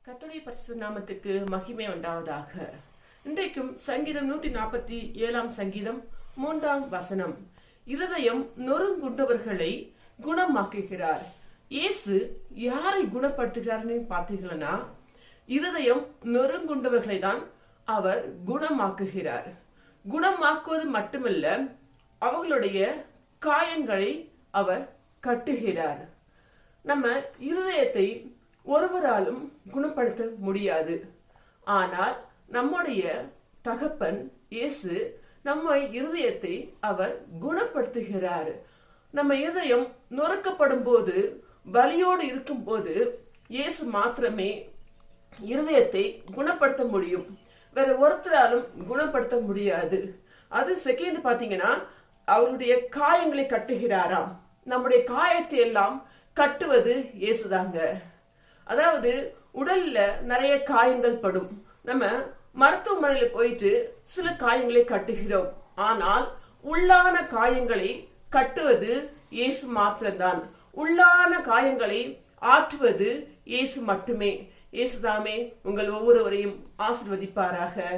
கர்த்தருடைய பரிசுத்த நாமத்துக்கு மகிமை உண்டாவதாக. இன்றைக்கும் சங்கீதம் 147 சங்கீதம் 3 இருதயம் நொறுங்குண்டவர்களை குணமாக்குகிறார். இயேசு யாரை குணப்படுத்துகிறார்னு பார்த்தீங்கன்னா, இருதயம் நொறுங்குண்டவர்களை தான் அவர் குணமாக்குகிறார். குணமாக்குவது மட்டுமல்ல, அவர்களுடைய காயங்களை அவர் கட்டுகிறார். நம்ம இருதயத்தை ஒருவராலும் குணப்படுத்த முடியாது. ஆனால் நம்முடைய தகப்பன் இயேசு நம்ம இருதயத்தை அவர் குணப்படுத்துகிறார். நம்ம இருதயம் நொறுக்கப்படும் போது, வலியோடு இருக்கும் போது இயேசு மாத்திரமே இருதயத்தை குணப்படுத்த முடியும். வேற ஒருத்தராலும் குணப்படுத்த முடியாது. அது செகண்ட் பாத்தீங்கன்னா, அவருடைய காயங்களை கட்டுகிறாராம். நம்முடைய காயத்தை எல்லாம் கட்டுவது இயேசுதாங்க. அதாவது உடல்ல நிறைய காயங்கள் படும். நம்ம மருத்துவமனையில போயிட்டு சில காயங்களை கட்டுகிறோம். ஆனால் உள்ளான காயங்களை கட்டுவது இயேசு மாத்திரம்தான். உள்ளான காயங்களை ஆற்றுவது இயேசு மட்டுமே. இயேசுதாமே உங்கள் ஒவ்வொருவரையும் ஆசீர்வதிப்பாராக.